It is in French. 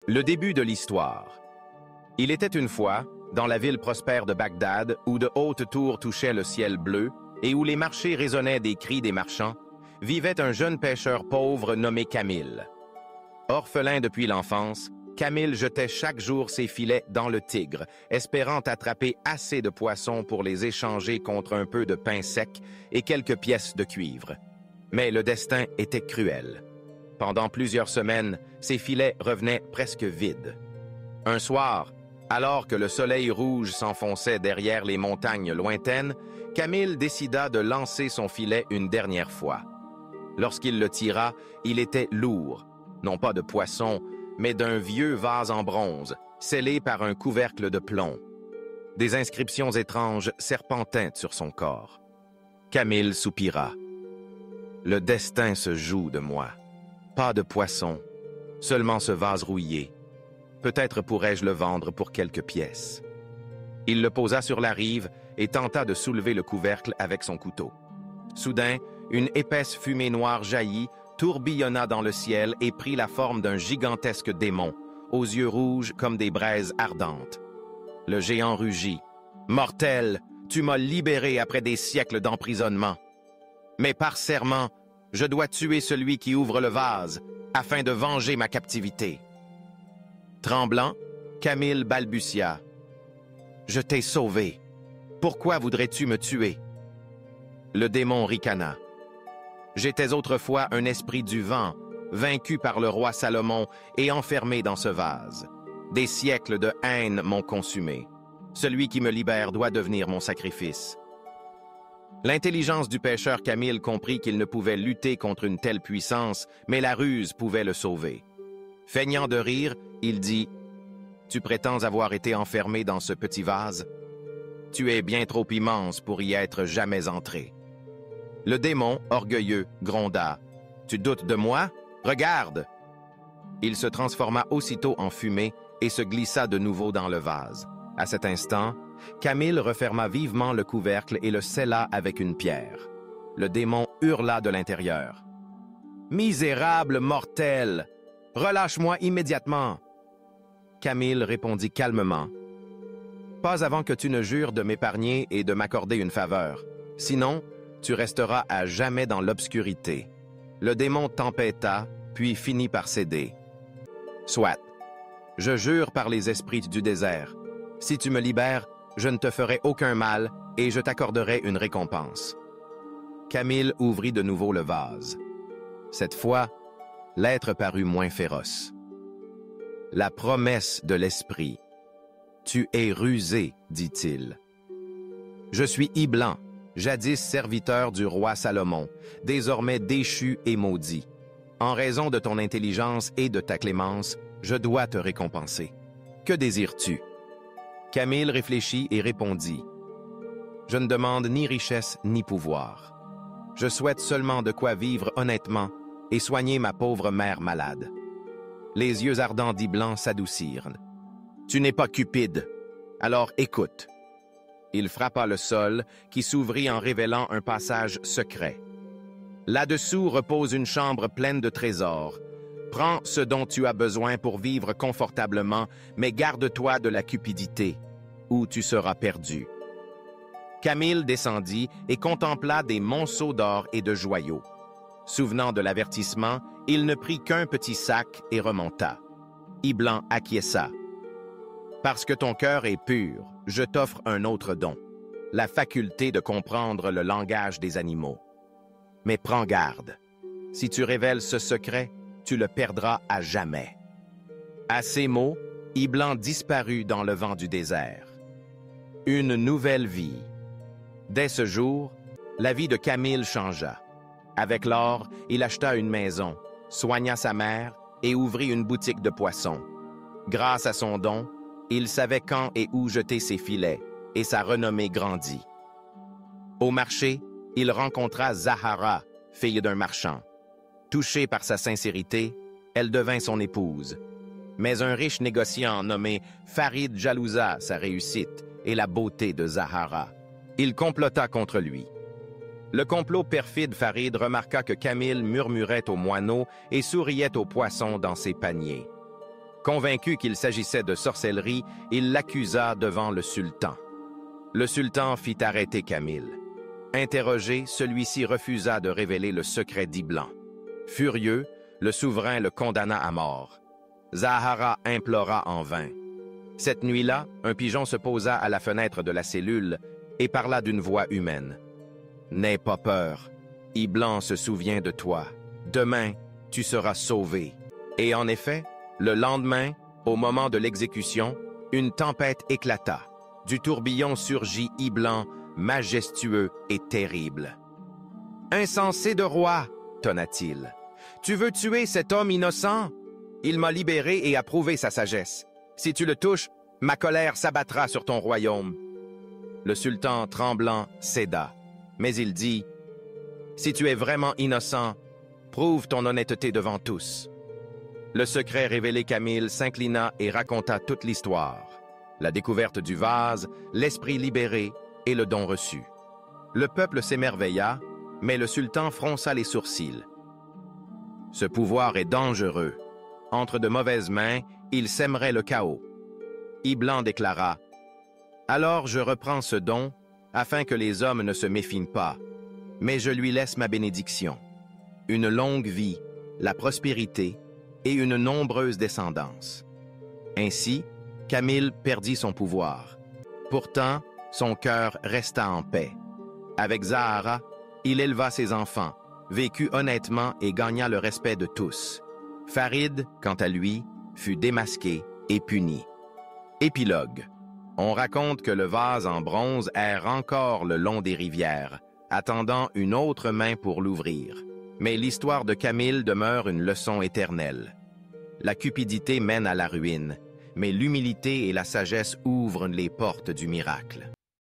Le début de l'histoire. Il était une fois, dans la ville prospère de Bagdad, où de hautes tours touchaient le ciel bleu et où les marchés résonnaient des cris des marchands, vivait un jeune pêcheur pauvre nommé Camille. Orphelin depuis l'enfance, Camille jetait chaque jour ses filets dans le Tigre, espérant attraper assez de poissons pour les échanger contre un peu de pain sec et quelques pièces de cuivre. Mais le destin était cruel. Pendant plusieurs semaines, ses filets revenaient presque vides. Un soir, alors que le soleil rouge s'enfonçait derrière les montagnes lointaines, Camille décida de lancer son filet une dernière fois. Lorsqu'il le tira, il était lourd, non pas de poisson, mais d'un vieux vase en bronze, scellé par un couvercle de plomb. Des inscriptions étranges serpentaient sur son corps. Camille soupira. « Le destin se joue de moi. Pas de poisson, seulement ce vase rouillé. Peut-être pourrais-je le vendre pour quelques pièces. » Il le posa sur la rive et tenta de soulever le couvercle avec son couteau. Soudain, une épaisse fumée noire jaillit, tourbillonna dans le ciel et prit la forme d'un gigantesque démon, aux yeux rouges comme des braises ardentes. Le géant rugit. « Mortel, tu m'as libéré après des siècles d'emprisonnement. Mais par serment, je dois tuer celui qui ouvre le vase, afin de venger ma captivité. » Tremblant, Camille balbutia. « Je t'ai sauvé. Pourquoi voudrais-tu me tuer? » Le démon ricana. « J'étais autrefois un esprit du vent, vaincu par le roi Salomon et enfermé dans ce vase. Des siècles de haine m'ont consumé. Celui qui me libère doit devenir mon sacrifice. » L'intelligence du pêcheur Camille comprit qu'il ne pouvait lutter contre une telle puissance, mais la ruse pouvait le sauver. Feignant de rire, il dit « Tu prétends avoir été enfermé dans ce petit vase? Tu es bien trop immense pour y être jamais entré. » Le démon, orgueilleux, gronda « Tu doutes de moi? Regarde !» Il se transforma aussitôt en fumée et se glissa de nouveau dans le vase. À cet instant, Camille referma vivement le couvercle et le scella avec une pierre. Le démon hurla de l'intérieur. « Misérable mortel! Relâche-moi immédiatement! » Camille répondit calmement. « Pas avant que tu ne jures de m'épargner et de m'accorder une faveur. Sinon, tu resteras à jamais dans l'obscurité. » Le démon tempêta, puis finit par céder. « Soit. Je jure par les esprits du désert. Si tu me libères, je ne te ferai aucun mal et je t'accorderai une récompense. » Camille ouvrit de nouveau le vase. Cette fois, l'être parut moins féroce. « La promesse de l'esprit. Tu es rusé, dit-il. Je suis Iblan, jadis serviteur du roi Salomon, désormais déchu et maudit. En raison de ton intelligence et de ta clémence, je dois te récompenser. Que désires-tu? » Camille réfléchit et répondit « Je ne demande ni richesse ni pouvoir. Je souhaite seulement de quoi vivre honnêtement et soigner ma pauvre mère malade. » Les yeux ardents d'Iblan s'adoucirent. « Tu n'es pas Cupide, alors écoute. » Il frappa le sol, qui s'ouvrit en révélant un passage secret. Là-dessous repose une chambre pleine de trésors. Prends ce dont tu as besoin pour vivre confortablement, mais garde-toi de la cupidité, ou tu seras perdu. Camille descendit et contempla des monceaux d'or et de joyaux. Souvenant de l'avertissement, il ne prit qu'un petit sac et remonta. Iblan acquiesça. « Parce que ton cœur est pur, je t'offre un autre don, la faculté de comprendre le langage des animaux. Mais prends garde. Si tu révèles ce secret, tu le perdras à jamais. » À ces mots, Iblan disparut dans le vent du désert. Une nouvelle vie. Dès ce jour, la vie de Camille changea. Avec l'or, il acheta une maison, soigna sa mère et ouvrit une boutique de poissons. Grâce à son don, il savait quand et où jeter ses filets, et sa renommée grandit. Au marché, il rencontra Zahara, fille d'un marchand. Touchée par sa sincérité, elle devint son épouse. Mais un riche négociant nommé Farid jalousa sa réussite et la beauté de Zahara. Il complota contre lui. Le complot perfide Farid remarqua que Camille murmurait aux moineaux et souriait aux poissons dans ses paniers. Convaincu qu'il s'agissait de sorcellerie, il l'accusa devant le sultan. Le sultan fit arrêter Camille. Interrogé, celui-ci refusa de révéler le secret d'Iblan. Furieux, le souverain le condamna à mort. Zahara implora en vain. Cette nuit-là, un pigeon se posa à la fenêtre de la cellule et parla d'une voix humaine. « N'aie pas peur, Iblan se souvient de toi. Demain, tu seras sauvé. » Et en effet, le lendemain, au moment de l'exécution, une tempête éclata. Du tourbillon surgit Iblan, majestueux et terrible. « Insensé de roi, tonna-t-il, tu veux tuer cet homme innocent? Il m'a libéré et a prouvé sa sagesse. Si tu le touches, ma colère s'abattra sur ton royaume. » Le sultan, tremblant, céda. Mais il dit, « Si tu es vraiment innocent, prouve ton honnêteté devant tous. » Le secret révélé, Camille s'inclina et raconta toute l'histoire. La découverte du vase, l'esprit libéré et le don reçu. Le peuple s'émerveilla, mais le sultan fronça les sourcils. « Ce pouvoir est dangereux. Entre de mauvaises mains, il sèmerait le chaos. » Iblan déclara, « Alors je reprends ce don, afin que les hommes ne se méfient pas, mais je lui laisse ma bénédiction. Une longue vie, la prospérité et une nombreuse descendance. » Ainsi, Camille perdit son pouvoir. Pourtant, son cœur resta en paix. Avec Zahara, il éleva ses enfants, vécut honnêtement et gagna le respect de tous. Farid, quant à lui, fut démasqué et puni. Épilogue. On raconte que le vase en bronze erre encore le long des rivières, attendant une autre main pour l'ouvrir. Mais l'histoire de Camille demeure une leçon éternelle. La cupidité mène à la ruine, mais l'humilité et la sagesse ouvrent les portes du miracle.